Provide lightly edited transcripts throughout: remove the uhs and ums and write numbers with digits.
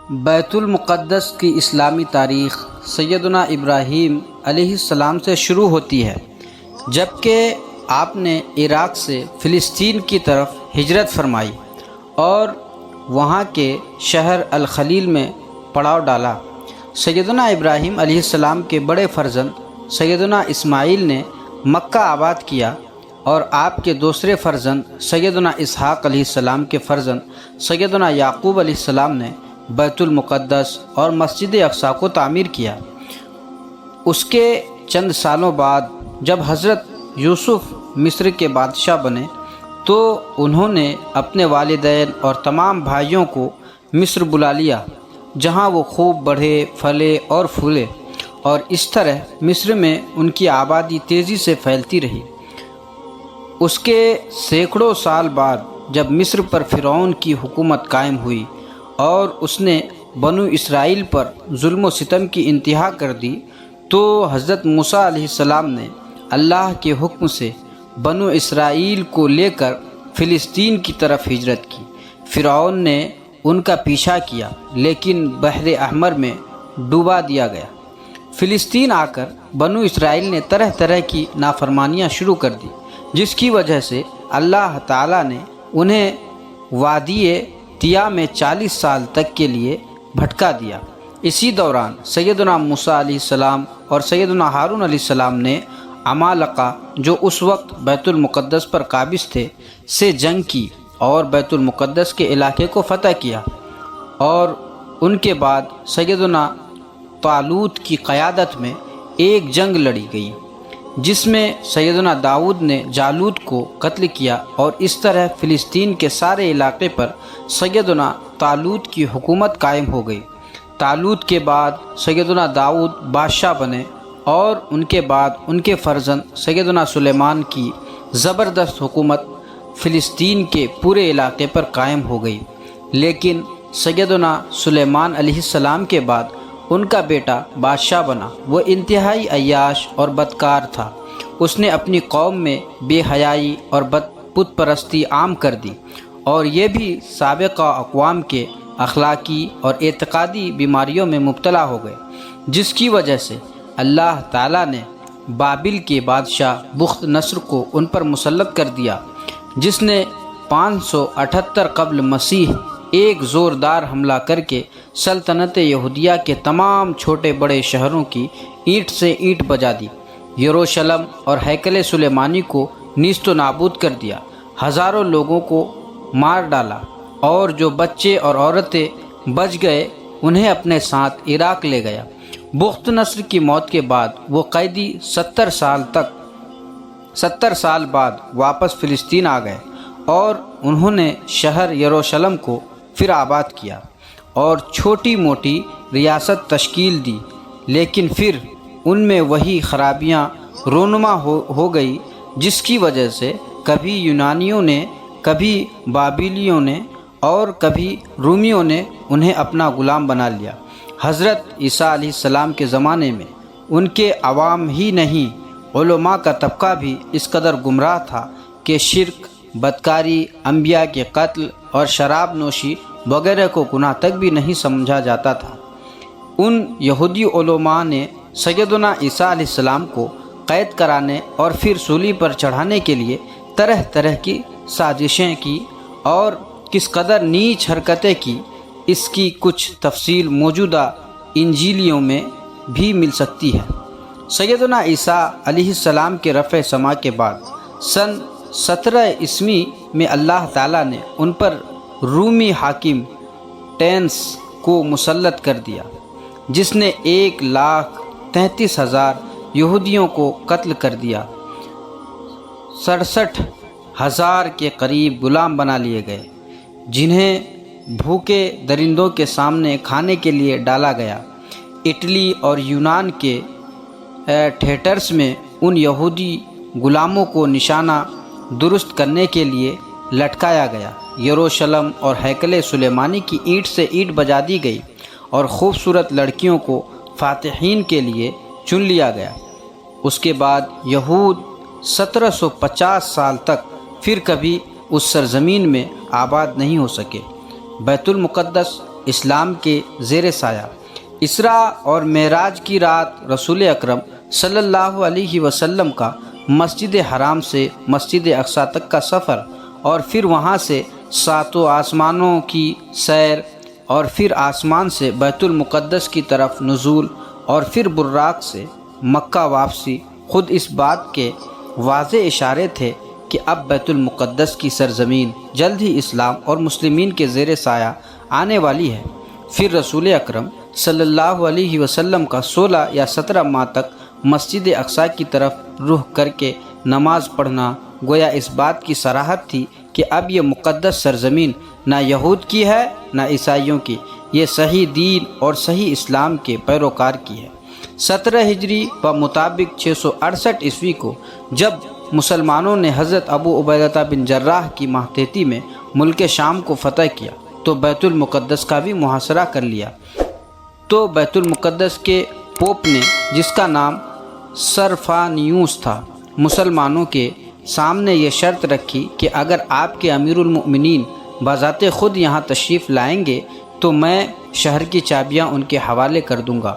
بیت المقدس کی اسلامی تاریخ سیدنا ابراہیم علیہ السلام سے شروع ہوتی ہے، جبکہ آپ نے عراق سے فلسطین کی طرف ہجرت فرمائی اور وہاں کے شہر الخلیل میں پڑاؤ ڈالا۔ سیدنا ابراہیم علیہ السلام کے بڑے فرزند سیدنا اسماعیل نے مکہ آباد کیا اور آپ کے دوسرے فرزند سیدنا اسحاق علیہ السلام کے فرزند سیدنا یعقوب علیہ السلام نے بیت المقدس اور مسجد اقصی کو تعمیر کیا۔ اس کے چند سالوں بعد جب حضرت یوسف مصر کے بادشاہ بنے تو انہوں نے اپنے والدین اور تمام بھائیوں کو مصر بلا لیا، جہاں وہ خوب بڑھے پھلے اور پھولے، اور اس طرح مصر میں ان کی آبادی تیزی سے پھیلتی رہی۔ اس کے سینکڑوں سال بعد جب مصر پر فرعون کی حکومت قائم ہوئی اور اس نے بنو اسرائیل پر ظلم و ستم کی انتہا کر دی، تو حضرت موسیٰ علیہ السلام نے اللہ کے حکم سے بنو اسرائیل کو لے کر فلسطین کی طرف ہجرت کی۔ فرعون نے ان کا پیچھا کیا لیکن بحر احمر میں ڈوبا دیا گیا۔ فلسطین آ کر بنو اسرائیل نے طرح طرح کی نافرمانیاں شروع کر دی، جس کی وجہ سے اللہ تعالیٰ نے انہیں وادی طیٰ میں 40 سال تک کے لیے بھٹکا دیا۔ اسی دوران سیدنا موسیٰ علیہ السلام اور سیدنا ہارون علیہ السلام نے عمالقہ، جو اس وقت بیت المقدس پر قابض تھے، سے جنگ کی اور بیت المقدس کے علاقے کو فتح کیا، اور ان کے بعد سیدنا طالوت کی قیادت میں ایک جنگ لڑی گئی، جس میں سیدنا داؤد نے جالوت کو قتل کیا، اور اس طرح فلسطین کے سارے علاقے پر سیدنا طالوت کی حکومت قائم ہو گئی۔ طالوت کے بعد سیدنا داؤد بادشاہ بنے اور ان کے بعد ان کے فرزند سیدنا سلیمان کی زبردست حکومت فلسطین کے پورے علاقے پر قائم ہو گئی۔ لیکن سیدنا سلیمان علیہ السلام کے بعد ان کا بیٹا بادشاہ بنا۔ وہ انتہائی عیاش اور بدکار تھا۔ اس نے اپنی قوم میں بے حیائی اور بت پرستی عام کر دی، اور یہ بھی سابقہ اقوام کے اخلاقی اور اعتقادی بیماریوں میں مبتلا ہو گئے، جس کی وجہ سے اللہ تعالیٰ نے بابل کے بادشاہ بخت نصر کو ان پر مسلط کر دیا، جس نے 578 قبل مسیح ایک زوردار حملہ کر کے سلطنت یہودیہ کے تمام چھوٹے بڑے شہروں کی اینٹ سے اینٹ بجا دی، یروشلم اور ہیکل سلیمانی کو نیست و نابود کر دیا، ہزاروں لوگوں کو مار ڈالا، اور جو بچے اور عورتیں بچ گئے انہیں اپنے ساتھ عراق لے گیا۔ بخت نصر کی موت کے بعد وہ قیدی 70 سال بعد واپس فلسطین آ گئے، اور انہوں نے شہر یروشلم کو پھر آباد کیا اور چھوٹی موٹی ریاست تشکیل دی، لیکن پھر ان میں وہی خرابیاں رونما ہو گئی، جس کی وجہ سے کبھی یونانیوں نے، کبھی بابلیوں نے اور کبھی رومیوں نے انہیں اپنا غلام بنا لیا۔ حضرت عیسیٰ علیہ السلام کے زمانے میں ان کے عوام ہی نہیں، علماء کا طبقہ بھی اس قدر گمراہ تھا کہ شرک، بدکاری، انبیاء کے قتل اور شراب نوشی وغیرہ کو گناہ تک بھی نہیں سمجھا جاتا تھا۔ ان یہودی علماء نے سیدنا عیسیٰ علیہ السلام کو قید کرانے اور پھر صلیب پر چڑھانے کے لیے طرح طرح کی سازشیں کی اور کس قدر نیچ حرکتیں کی، اس کی کچھ تفصیل موجودہ انجیلیوں میں بھی مل سکتی ہے۔ سیدنا عیسیٰ علیہ السلام کے رفع سما کے بعد سن 17 عیسوی میں اللہ تعالیٰ نے ان پر رومی حاکم ٹینس کو مسلط کر دیا، جس نے 1,33,000 یہودیوں کو قتل کر دیا۔ 67,000 کے قریب غلام بنا لیے گئے، جنہیں بھوکے درندوں کے سامنے کھانے کے لیے ڈالا گیا۔ اٹلی اور یونان کے تھیٹرز میں ان یہودی غلاموں کو نشانہ درست کرنے کے لیے لٹکایا گیا۔ یروشلم اور ہیکل سلیمانی کی اینٹ سے اینٹ بجا دی گئی، اور خوبصورت لڑکیوں کو فاتحین کے لیے چن لیا گیا۔ اس کے بعد یہود 1750 سال تک پھر کبھی اس سرزمین میں آباد نہیں ہو سکے۔ بیت المقدس اسلام کے زیر سایہ۔ اسراء اور معراج کی رات رسول اکرم صلی اللہ علیہ وسلم کا مسجد حرام سے مسجد اقصیٰ تک کا سفر، اور پھر وہاں سے ساتوں آسمانوں کی سیر، اور پھر آسمان سے بیت المقدس کی طرف نزول، اور پھر براق سے مکہ واپسی، خود اس بات کے واضح اشارے تھے کہ اب بیت المقدس کی سرزمین جلد ہی اسلام اور مسلمین کے زیر سایہ آنے والی ہے۔ پھر رسول اکرم صلی اللہ علیہ وسلم کا 16 یا 17 ماہ تک مسجد اقصیٰ کی طرف رخ کر کے نماز پڑھنا گویا اس بات کی صراحت تھی کہ اب یہ مقدس سرزمین نہ یہود کی ہے نہ عیسائیوں کی، یہ صحیح دین اور صحیح اسلام کے پیروکار کی ہے۔ 17 ہجری بمطابق 668 عیسوی کو جب مسلمانوں نے حضرت ابو عبیدہ بن جراح کی ماتحتی میں ملک شام کو فتح کیا تو بیت المقدس کا بھی محاصرہ کر لیا۔ تو بیت المقدس کے پوپ نے، جس کا نام سرفانیوس تھا، مسلمانوں کے سامنے یہ شرط رکھی کہ اگر آپ کے امیر المؤمنین بذات خود یہاں تشریف لائیں گے تو میں شہر کی چابیاں ان کے حوالے کر دوں گا۔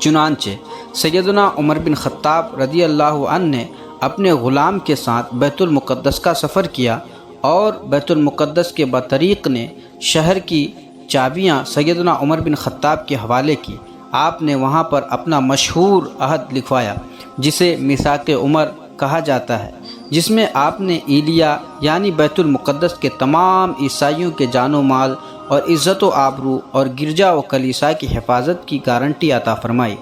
چنانچہ سیدنا عمر بن خطاب رضی اللہ عنہ نے اپنے غلام کے ساتھ بیت المقدس کا سفر کیا، اور بیت المقدس کے بطریق نے شہر کی چابیاں سیدنا عمر بن خطاب کے حوالے کی۔ آپ نے وہاں پر اپنا مشہور عہد لکھوایا جسے میثاق عمر کہا جاتا ہے، جس میں آپ نے ایلیا یعنی بیت المقدس کے تمام عیسائیوں کے جان و مال اور عزت و آبرو اور گرجا و کلیسا کی حفاظت کی گارنٹی عطا فرمائی،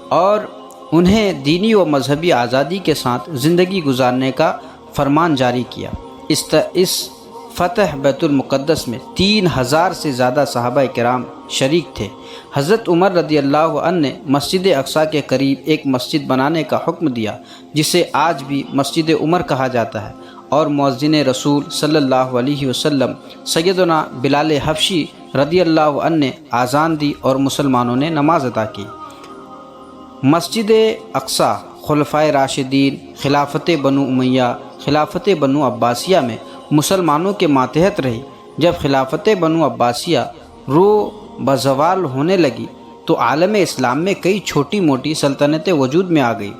اور انہیں دینی و مذہبی آزادی کے ساتھ زندگی گزارنے کا فرمان جاری کیا۔ اس فتح بیت المقدس میں 3000 سے زیادہ صحابہ کرام شریک تھے۔ حضرت عمر رضی اللہ عنہ نے مسجد اقصیٰ کے قریب ایک مسجد بنانے کا حکم دیا جسے آج بھی مسجد عمر کہا جاتا ہے، اور مؤذن رسول صلی اللہ علیہ وسلم سیدنا بلال حبشی رضی اللہ عنہ نے اذان دی اور مسلمانوں نے نماز ادا کی۔ مسجد اقصیٰ خلفائے راشدین، خلافت بنو امیہ، خلافت بنو عباسیہ میں مسلمانوں کے ماتحت رہی۔ جب خلافت بنو عباسیہ رو بزوال ہونے لگی تو عالم اسلام میں کئی چھوٹی موٹی سلطنتیں وجود میں آ گئی،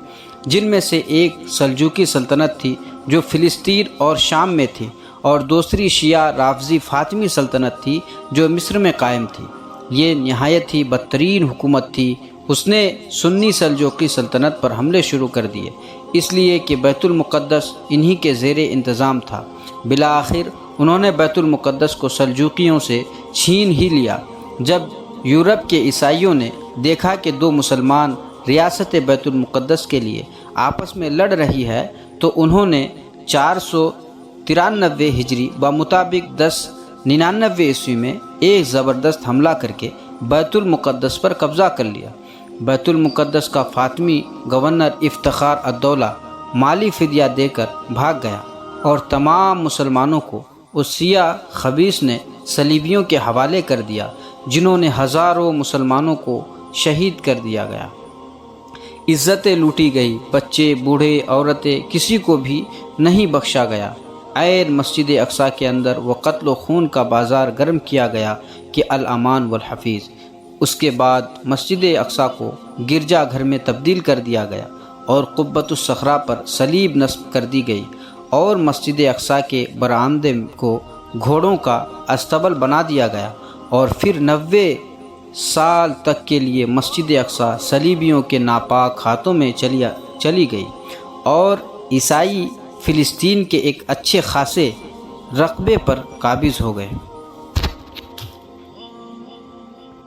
جن میں سے ایک سلجوقی سلطنت تھی جو فلسطین اور شام میں تھی، اور دوسری شیعہ رافضی فاطمی سلطنت تھی جو مصر میں قائم تھی۔ یہ نہایت ہی بدترین حکومت تھی۔ اس نے سنی سلجوقی سلطنت پر حملے شروع کر دیے، اس لیے کہ بیت المقدس انہی کے زیر انتظام تھا۔ بالآخر انہوں نے بیت المقدس کو سلجوقیوں سے چھین ہی لیا۔ جب یورپ کے عیسائیوں نے دیکھا کہ دو مسلمان ریاست بیت المقدس کے لیے آپس میں لڑ رہی ہے تو انہوں نے 493 ہجری بمطابق 1099 عیسوی میں ایک زبردست حملہ کر کے بیت المقدس پر قبضہ کر لیا۔ بیت المقدس کا فاطمی گورنر افتخار الدولہ مالی فدیہ دے کر بھاگ گیا، اور تمام مسلمانوں کو اس سیاہ خبیث نے صلیبیوں کے حوالے کر دیا، جنہوں نے ہزاروں مسلمانوں کو شہید کر دیا گیا۔ عزتیں لوٹی گئی، بچے، بوڑھے، عورتیں، کسی کو بھی نہیں بخشا گیا۔ عین مسجد اقصیٰ کے اندر وہ قتل و خون کا بازار گرم کیا گیا کہ الامان والحفیظ۔ اس کے بعد مسجد اقصیٰ کو گرجا گھر میں تبدیل کر دیا گیا، اور قبۃ الصخرہ پر صلیب نصب کر دی گئی، اور مسجد اقصیٰ کے برآمدے کو گھوڑوں کا استبل بنا دیا گیا، اور پھر 90 سال تک کے لیے مسجد اقصیٰ صلیبیوں کے ناپاک ہاتھوں میں چلی گئی، اور عیسائی فلسطین کے ایک اچھے خاصے رقبے پر قابض ہو گئے۔